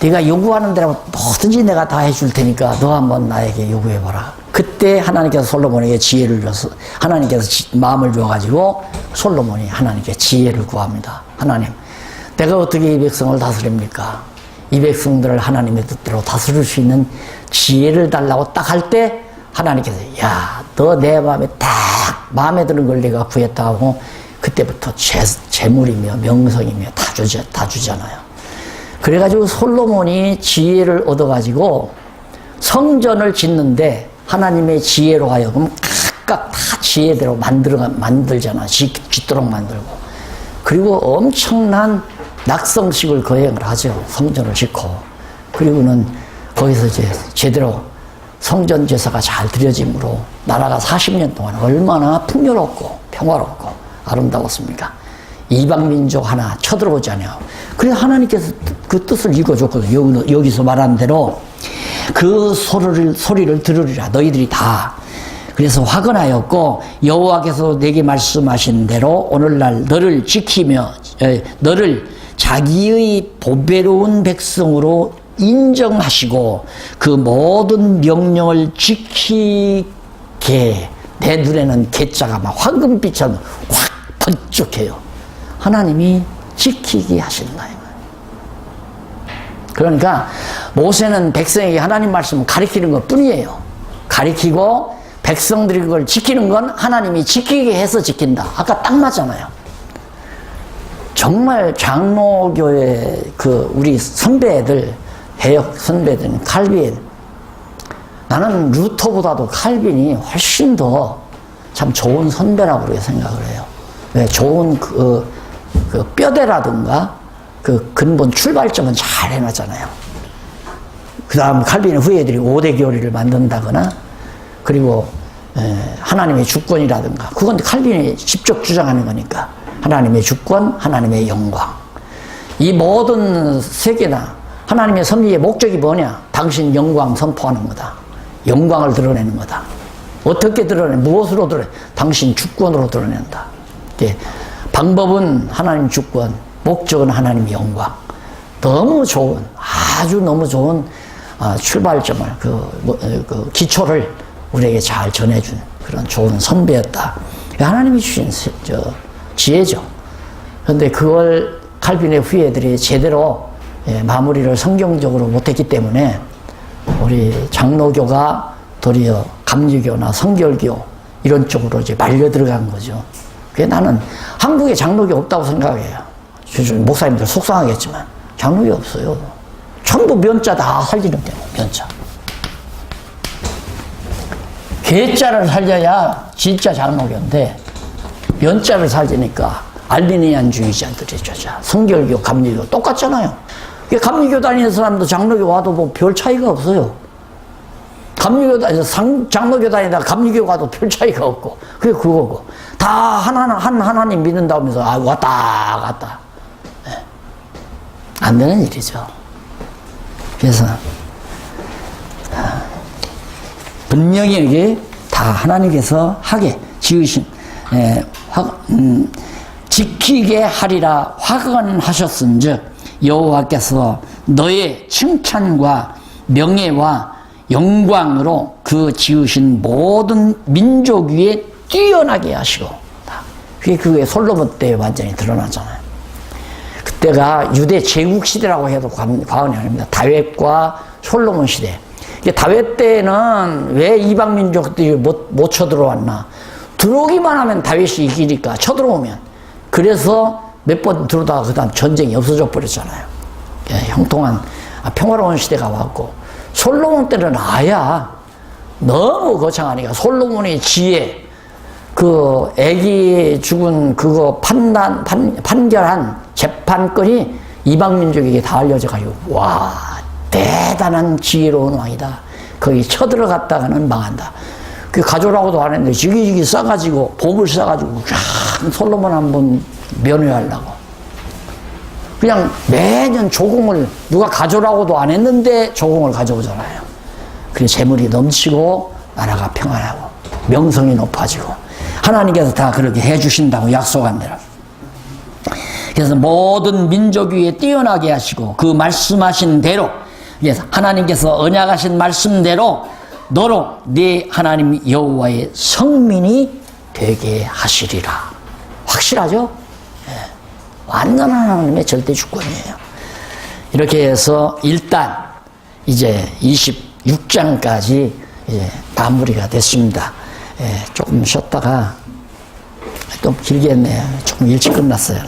네가 요구하는 대로 뭐든지 내가 다 해줄 테니까 너 한번 나에게 요구해봐라. 그때 하나님께서 솔로몬에게 지혜를 줘서, 하나님께서 마음을 줘가지고 솔로몬이 하나님께 지혜를 구합니다. 하나님, 내가 어떻게 이 백성을 다스립니까? 이 백성들을 하나님의 뜻대로 다스릴 수 있는 지혜를 달라고 딱 할 때 하나님께서, 야, 너 내 마음에 딱 마음에 드는 걸 내가 구했다 하고 그때부터 재물이며 명성이며 다 주잖아요. 그래가지고 솔로몬이 지혜를 얻어가지고 성전을 짓는데 하나님의 지혜로 하여금 각각 다 지혜대로 만들잖아. 짓도록 만들고. 그리고 엄청난 낙성식을 거행을 하죠. 성전을 짓고. 그리고는 거기서 이제 제대로 성전 제사가 잘 드려짐으로 나라가 40년 동안 얼마나 풍요롭고 평화롭고 아름다웠습니까? 이방 민족 하나 쳐들어오지 않아요. 그래서 하나님께서 그 뜻을 읽어줬거든요. 여기서 말한 대로 그 소리를 들으리라. 너희들이 다. 그래서 확언하였고, 여호와께서 내게 말씀하신 대로 오늘날 너를 지키며 너를 자기의 보배로운 백성으로 인정하시고 그 모든 명령을 지키게, 내 눈에는 개자가 막 황금빛처럼 확 번쩍해요. 하나님이 지키게 하신다. 그러니까 모세는 백성에게 하나님 말씀을 가리키는 것 뿐이에요. 가리키고 백성들이 그걸 지키는 건 하나님이 지키게 해서 지킨다. 아까 딱 맞잖아요. 정말 장로교회 우리 선배들, 개혁 선배들은 칼빈, 나는 루터보다도 칼빈이 훨씬 더 참 좋은 선배라고 그렇게 생각을 해요. 왜? 좋은 그 뼈대라든가 그 근본 출발점은 잘 해놨잖아요. 그 다음 칼빈의 후예들이 5대 교리를 만든다거나, 그리고 하나님의 주권이라든가, 그건 칼빈이 직접 주장하는 거니까, 하나님의 주권, 하나님의 영광, 이 모든 세계나 하나님의 섭리의 목적이 뭐냐? 당신 영광 선포하는 거다. 영광을 드러내는 거다. 어떻게 드러내? 무엇으로 드러내? 당신 주권으로 드러낸다. 방법은 하나님 주권, 목적은 하나님 영광. 너무 좋은, 아주 너무 좋은 출발점을, 그 기초를 우리에게 잘 전해준 그런 좋은 선배였다. 하나님이 주신 지혜죠. 그런데 그걸 칼빈의 후예들이 제대로 마무리를 성경적으로 못했기 때문에 우리 장로교가 도리어 감리교나 성결교 이런 쪽으로 이제 말려 들어간 거죠. 그게 나는 한국에 장로교 없다고 생각해요. 목사님들 속상하겠지만 장로교 없어요. 전부 면자 다 살리는데 면자. 괴자를 살려야 진짜 장로교인데 면자를 살리니까 알리니안주의자들이 저자 성결교, 감리교 똑같잖아요. 감리교 다니는 사람도 장로교 와도 뭐 별 차이가 없어요. 감리교 다니서 장로교 다니다 감리교 가도 별 차이가 없고 그게 그거고 다 하나님 믿는다고 하면서 왔다 갔다 안 되는 일이죠. 그래서 분명히 여기 다 하나님께서 하게 지으신 지키게 하리라 화건하셨은즉 여호와께서 너의 칭찬과 명예와 영광으로 그 지으신 모든 민족 위에 뛰어나게 하시고 그게 솔로몬 때 완전히 드러나잖아요. 그때가 유대 제국 시대라고 해도 과언이 아닙니다. 다윗과 솔로몬 시대. 다윗 때는 왜 이방 민족들이 못 쳐들어왔나? 들어오기만 하면 다윗이 이기니까 쳐들어오면. 그래서 몇 번 들어오다가 그 다음 전쟁이 없어져 버렸잖아요. 형통한 평화로운 시대가 왔고 솔로몬 때는 아야 너무 거창하니까 솔로몬의 지혜 그 애기 죽은 그거 판결한 재판권이 이방 민족에게 다 알려져 가지고 와 대단한 지혜로운 왕이다. 거기 쳐들어갔다가는 망한다. 그 가져라고도 안 했는데 지기지기 싸가지고 봅을 싸가지고 솔로몬 한번 면회하려고 그냥 매년 조공을 누가 가져라고도 안 했는데 조공을 가져오잖아요. 그래서 재물이 넘치고 나라가 평안하고 명성이 높아지고 하나님께서 다 그렇게 해주신다고 약속한 대로. 그래서 모든 민족 위에 뛰어나게 하시고 그 말씀하신 대로 하나님께서 언약하신 말씀대로 너로 네 하나님 여호와의 성민이 되게 하시리라. 확실하죠? 완전한 하나님의 절대 주권이에요. 이렇게 해서 일단 이제 26장까지 이제 마무리가 됐습니다. 조금 쉬었다가 좀 길게 했네요. 조금 일찍 끝났어요.